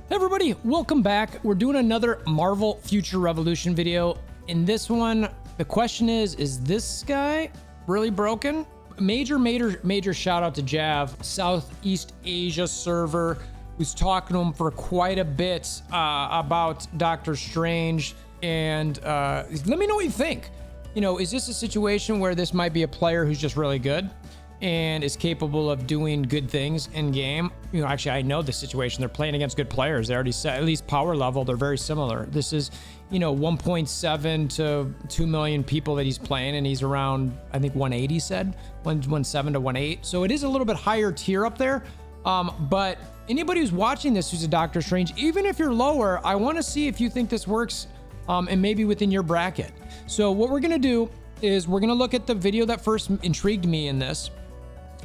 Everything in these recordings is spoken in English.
Hey everybody, welcome back. We're doing another Marvel Future Revolution video. In this one, the question is this guy really broken? Major shout out to Jav, Southeast Asia server, who's talking to him for quite a bit about Doctor Strange. And let me know what you think. You know, is this a situation where this might be a player who's just really good and is capable of doing good things in game? You know, actually, I know the situation. They're playing against good players. They already said, at least power level, they're very similar. This is, you know, 1.7 to 2 million people that he's playing, and he's around, I think 180 said, 1.7 to 1.8. So it is a little bit higher tier up there. But anybody who's watching this who's a Doctor Strange, even if you're lower, I want to see if you think this works and maybe within your bracket. So what we're going to do is we're going to look at the video that first intrigued me in this.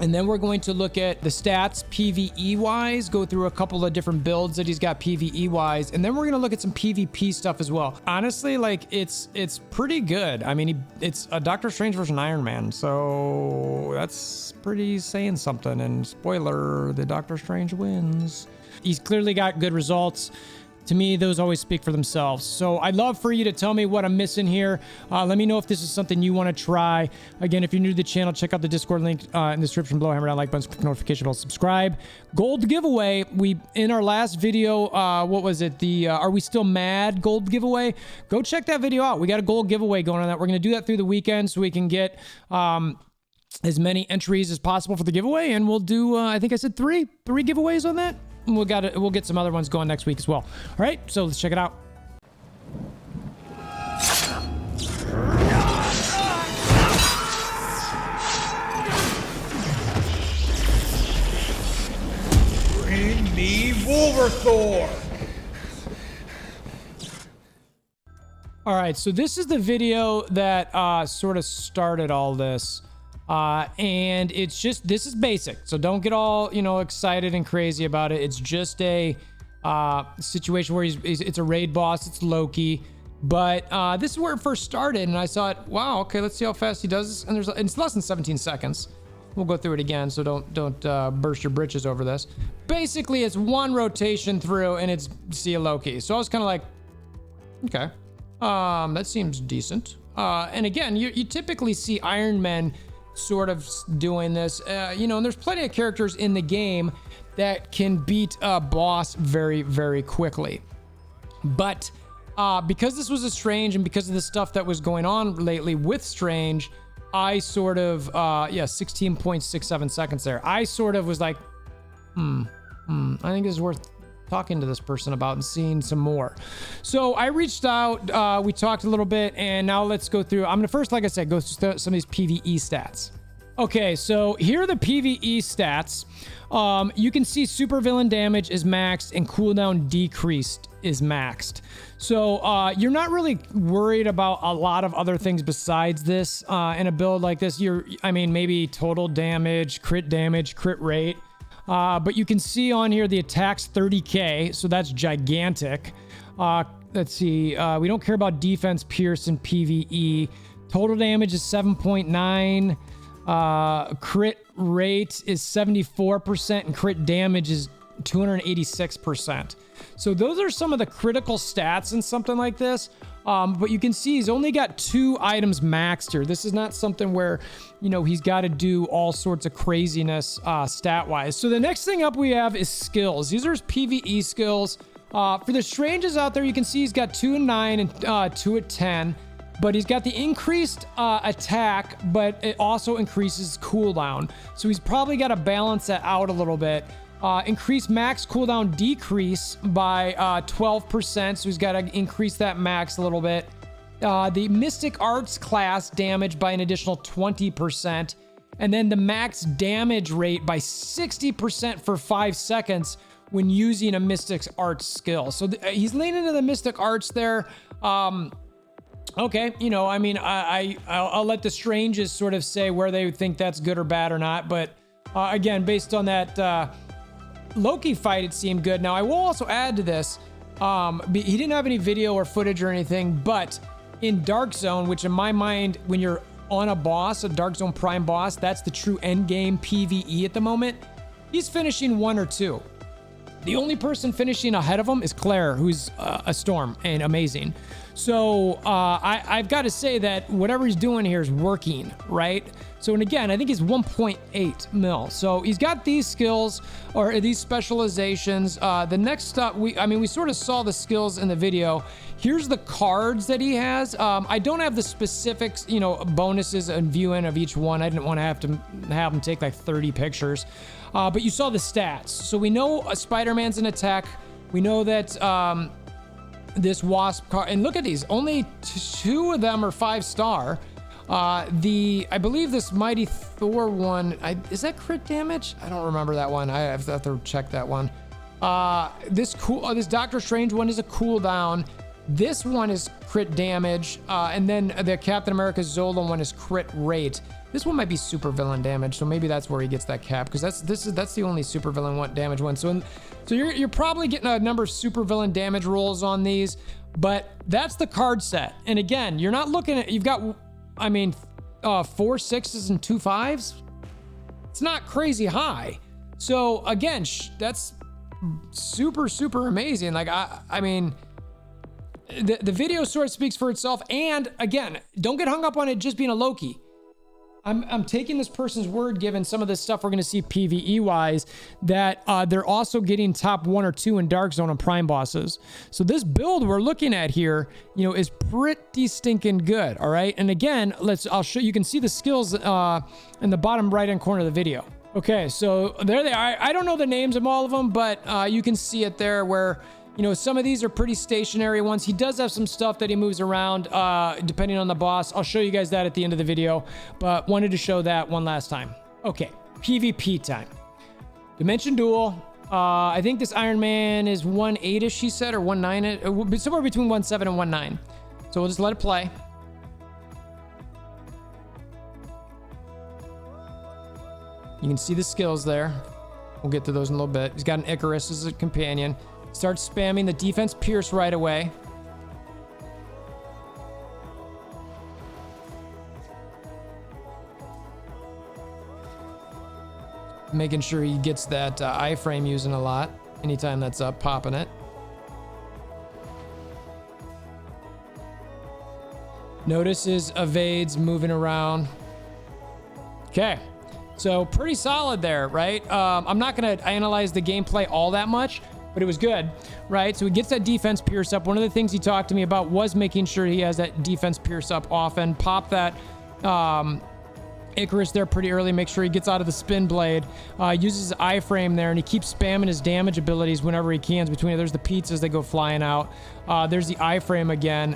And then we're going to look at the stats PvE-wise, go through a couple of different builds that he's got PvE-wise, and then we're going to look at some PvP stuff as well. Honestly, like, it's pretty good. I mean, it's a Doctor Strange version Iron Man, so that's pretty saying something. And spoiler, the Doctor Strange wins. He's clearly got good results. To me, those always speak for themselves. So I'd love for you to tell me what I'm missing here. Let me know if this is something you want to try. Again, if you're new to the channel, check out the Discord link in the description below. Hammer down like buttons, click notification bell, subscribe. Gold giveaway. We, in our last video, what was it? The Are We Still Mad gold giveaway. Go check that video out. We got a gold giveaway going on that. We're going to do that through the weekend so we can get as many entries as possible for the giveaway. And we'll do, I think I said three giveaways on that. We'll get some other ones going next week as well. All right, so let's check it out. Bring me WolverThor. All right, so this is the video that sort of started all this. And it's just, this is basic, so don't get all, you know, excited and crazy about it. It's just a situation where it's a raid boss. It's Loki, but this is where it first started, and I thought, wow, okay, let's see how fast he does this. And it's less than 17 seconds. We'll go through it again, so don't burst your britches over this. Basically, it's one rotation through, and it's see a Loki. So I was kind of like, okay, that seems decent. And again, you typically see Iron Man sort of doing this, you know, and there's plenty of characters in the game that can beat a boss very, very quickly. But because this was a Strange, and because of the stuff that was going on lately with Strange, I sort of, 16.67 seconds there. I sort of was like, I think this is worth talking to this person about and seeing some more. So I reached out, we talked a little bit, and now let's go through. I'm gonna first, like I said, go through some of these PvE stats. Okay, so here are the PvE stats. You can see supervillain damage is maxed and cooldown decreased is maxed. So you're not really worried about a lot of other things besides this in a build like this. I mean, maybe total damage, crit rate. But you can see on here the attack's 30k, so that's gigantic. Let's see, we don't care about defense, pierce, and PvE. Total damage is 7.9. Crit rate is 74%, and crit damage is 286%. So those are some of the critical stats in something like this. But you can see he's only got 2 items maxed here. This is not something where, you know, he's got to do all sorts of craziness stat-wise. So the next thing up we have is skills. These are his PvE skills. For the Stranges out there, you can see he's got 2 at 9 and 2 at 10. But he's got the increased attack, but it also increases cooldown. So he's probably got to balance that out a little bit. Increase max cooldown decrease by 12%. So he's got to increase that max a little bit. The Mystic Arts class damage by an additional 20%. And then the max damage rate by 60% for 5 seconds when using a Mystic Arts skill. So he's leaning into the Mystic Arts there. Okay, you know, I mean, I'll let the Stranges sort of say where they think that's good or bad or not. But again, based on that Loki fight, it seemed good. Now, I will also add to this, he didn't have any video or footage or anything, but in Dark Zone, which in my mind, when you're on a boss, a Dark Zone Prime boss, that's the true end game PvE at the moment, he's finishing 1 or 2. The only person finishing ahead of him is Claire, who's a storm and amazing. So I've got to say that whatever he's doing here is working, right? So, and again, I think he's 1.8 mil. So he's got these skills or these specializations. The next up, we sort of saw the skills in the video. Here's the cards that he has. I don't have the specifics, bonuses and viewing of each one. I didn't want to have him take like 30 pictures. But you saw the stats. So we know Spider-Man's an attack. We know that this Wasp card, and look at these, only 2 of them are 5-star. I believe this Mighty Thor one, is that crit damage? I don't remember that one. I have to check that one. This Doctor Strange one is a cooldown. This one is crit damage, and then the Captain America Zola one is crit rate. This one might be super villain damage, so maybe that's where he gets that cap, because that's the only super villain damage one. So you're probably getting a number of super villain damage rolls on these, but that's the card set. And again, you're not looking at, you've got, 4 6s and 2 5s. It's not crazy high. So again, that's super, super amazing. Like the video sort of speaks for itself. And again, don't get hung up on it just being a Loki. I'm taking this person's word, given some of this stuff we're going to see PvE wise, that they're also getting top 1 or 2 in Dark Zone and Prime bosses. So this build we're looking at here, is pretty stinking good. All right. And again, I'll show you can see the skills in the bottom right hand corner of the video. Okay. So there they are. I don't know the names of all of them, but you can see it there where, some of these are pretty stationary ones. He does have some stuff that he moves around depending on the boss. I'll show you guys that at the end of the video, but wanted to show that one last time. Okay, PvP time. Dimension Duel. I think this Iron Man is 1.8-ish, he said, or 1.9, somewhere between 1.7 and 1.9. So we'll just let it play. You can see the skills there. We'll get to those in a little bit. He's got an Icarus as a companion. Starts spamming the defense pierce right away. Making sure he gets that iframe using a lot. Anytime that's up, popping it. Notice his evades moving around. Okay. So pretty solid there, right? I'm not going to analyze the gameplay all that much, but it was good, right? So he gets that defense pierce up. One of the things he talked to me about was making sure he has that defense pierce up often. Pop that Icarus there pretty early. Make sure he gets out of the spin blade. Uses his iframe there, and he keeps spamming his damage abilities whenever he can. There's the pizzas that go flying out. There's the iframe again.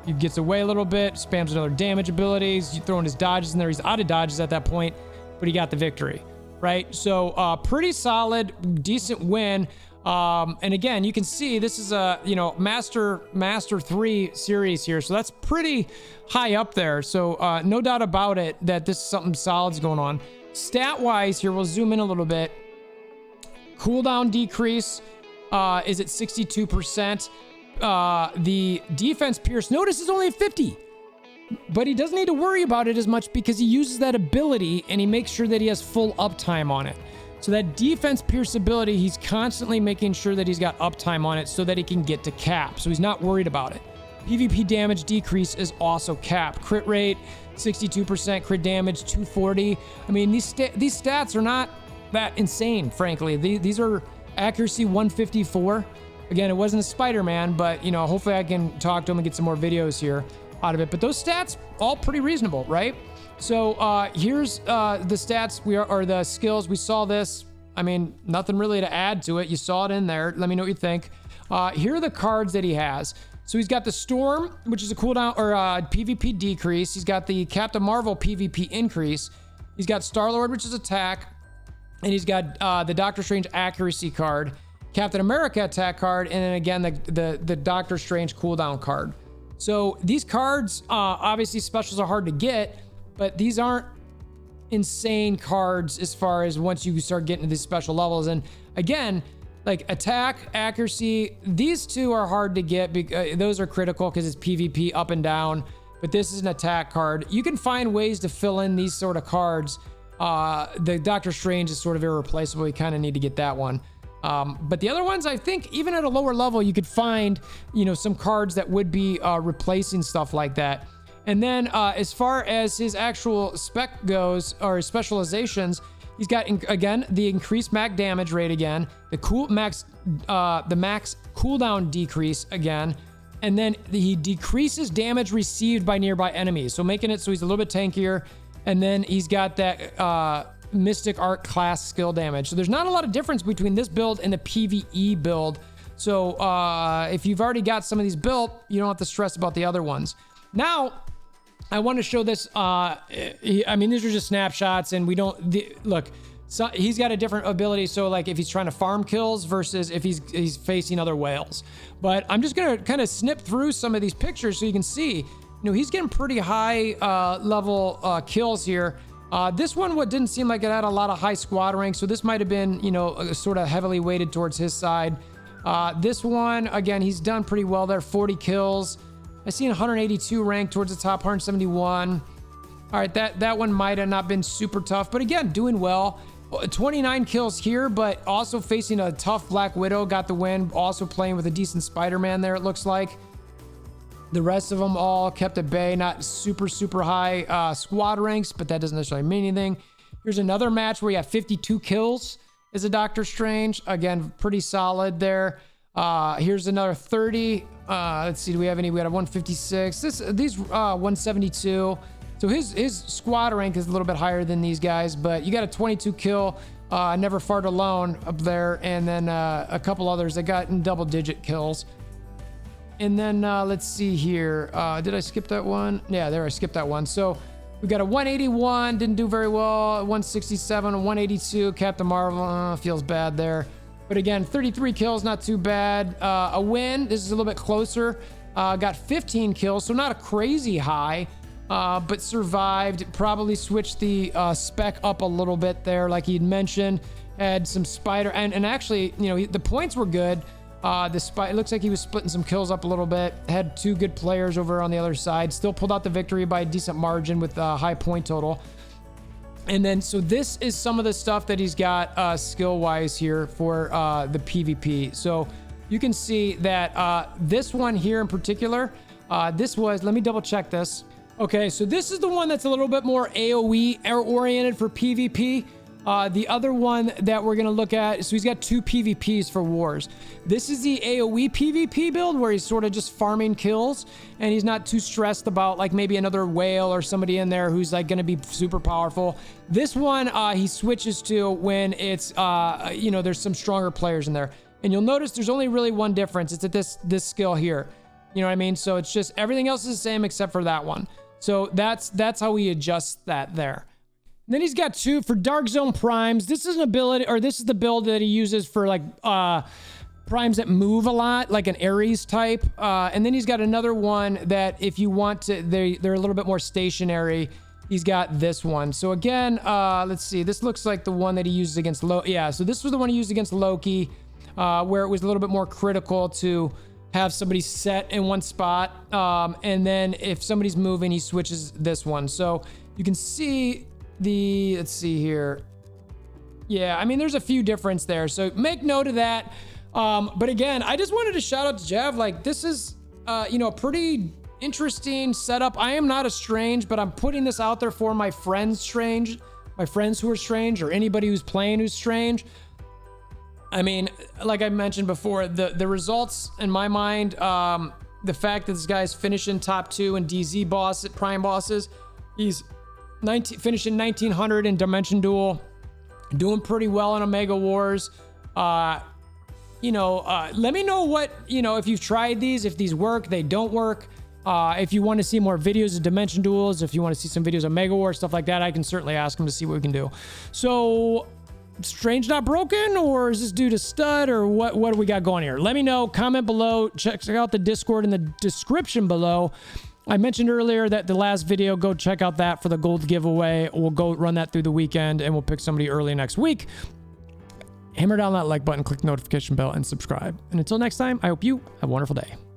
He gets away a little bit, spams another damage abilities. He's throwing his dodges in there. He's out of dodges at that point, but he got the victory. Right, so pretty solid, decent win. And again, you can see this is a Master 3 series here, so that's pretty high up there. So no doubt about it that this is something solid's going on. Stat wise, here we'll zoom in a little bit. Cooldown decrease is at 62%. The defense pierce, notice, is only at 50. But he doesn't need to worry about it as much because he uses that ability and he makes sure that he has full uptime on it. So that defense pierce ability, he's constantly making sure that he's got uptime on it so that he can get to cap. So he's not worried about it. PvP damage decrease is also cap. Crit rate, 62%. Crit damage, 240. I mean, these stats are not that insane, frankly. These are accuracy 154. Again, it wasn't a Spider-Man, but, hopefully I can talk to him and get some more videos here out of it. But those stats, all pretty reasonable, right? So here's the stats or the skills. We saw this. I mean, nothing really to add to it. You saw it in there. Let me know what you think. Here are the cards that he has. So he's got the Storm, which is a cooldown or PvP decrease. He's got the Captain Marvel PvP increase. He's got Star-Lord, which is attack. And he's got the Doctor Strange accuracy card, Captain America attack card, and then again, the Doctor Strange cooldown card. So these cards, obviously specials are hard to get, but these aren't insane cards as far as once you start getting to these special levels. And again, like attack, accuracy, these two are hard to get because those are critical because it's PvP up and down, but this is an attack card. You can find ways to fill in these sort of cards The Doctor Strange is sort of irreplaceable. You kind of need to get that one. But the other ones, I think even at a lower level, you could find, you know, some cards that would be replacing stuff like that. And then as far as his actual spec goes, or his specializations, he's got, again, the increased max damage rate again, the max cooldown decrease again, and then he decreases damage received by nearby enemies, so making it so he's a little bit tankier. And then he's got that Mystic Art class skill damage. So there's not a lot of difference between this build and the PvE build. So if you've already got some of these built, you don't have to stress about the other ones. Now, I want to show this. I mean, these are just snapshots, and we don't look. So he's got a different ability. So like if he's trying to farm kills versus if he's facing other whales. But I'm just gonna kind of snip through some of these pictures so you can see. You know, he's getting pretty high level kills here. This one didn't seem like it had a lot of high squad rank, so this might have been, you know, sort of heavily weighted towards his side. This one, again, he's done pretty well there, 40 kills. I see 182 rank towards the top, 171. All right, that one might have not been super tough, but again, doing well. 29 kills here, but also facing a tough Black Widow, got the win. Also playing with a decent Spider-Man there, it looks like. The rest of them all kept at bay, not super high squad ranks, but that doesn't necessarily mean anything. Here's another match where you have 52 kills as a Doctor Strange. Again, pretty solid there. Here's another 30. Let's see, do we have any? We got a 156. These 172. So his squad rank is a little bit higher than these guys, but you got a 22 kill, Never Fart Alone up there, and then a couple others that got in double-digit kills. And then let's see here. Did I skip that one? Yeah, there, I skipped that one. So we got a 181, didn't do very well. 167, a 182. Captain Marvel, feels bad there. But again, 33 kills, not too bad. A win, this is a little bit closer. Got 15 kills, so not a crazy high, but survived. Probably switched the spec up a little bit there, like he'd mentioned. Had some spider, and actually, you know, the points were good. It looks like he was splitting some kills up a little bit. Had two good players over on the other side. Still pulled out the victory by a decent margin with a high point total. And then, so this is some of the stuff that he's got skill-wise here for the PvP. So you can see that this one here in particular, this was, let me double check this. Okay, so this is the one that's a little bit more AoE oriented for PvP. The other one that we're going to look at, so he's got two PvPs for wars. This is the AoE PvP build where he's sort of just farming kills and he's not too stressed about like maybe another whale or somebody in there who's like going to be super powerful. This one he switches to when it's, you know, there's some stronger players in there. And you'll notice there's only really one difference. It's at this skill here. You know what I mean? So it's just everything else is the same except for that one. So that's how we adjust that there. Then he's got two for Dark Zone Primes. This is an ability, or this is the build that he uses for like primes that move a lot, like an Ares type. And then he's got another one that if you want to, they're a little bit more stationary. He's got this one. So again, let's see. This looks like the one that he uses against Loki. Yeah, so this was the one he used against Loki, where it was a little bit more critical to have somebody set in one spot. And then if somebody's moving, he switches this one. So you can see let's see here. Yeah, I mean, there's a few difference there. So make note of that. But again, I just wanted to shout out to Jav. Like, this is, you know, a pretty interesting setup. I am not a Strange, but I'm putting this out there for my friends Strange, my friends who are Strange, or anybody who's playing who's Strange. I mean, like I mentioned before, the results in my mind, the fact that this guy's finishing top 2 in DZ prime bosses, he's finishing 1900 in Dimension Duel, doing pretty well in Omega Wars. You know, let me know what, you know, if you've tried these, if these work, they don't work. If you want to see more videos of Dimension Duels, if you want to see some videos of Mega Wars, stuff like that, I can certainly ask him to see what we can do. So, Strange not broken, or is this dude a stud, or what do we got going here? Let me know. Comment below. Check out the Discord in the description below. I mentioned earlier that the last video, go check out that for the gold giveaway. We'll go run that through the weekend and we'll pick somebody early next week. Hammer down that like button, click the notification bell, and subscribe. And until next time, I hope you have a wonderful day.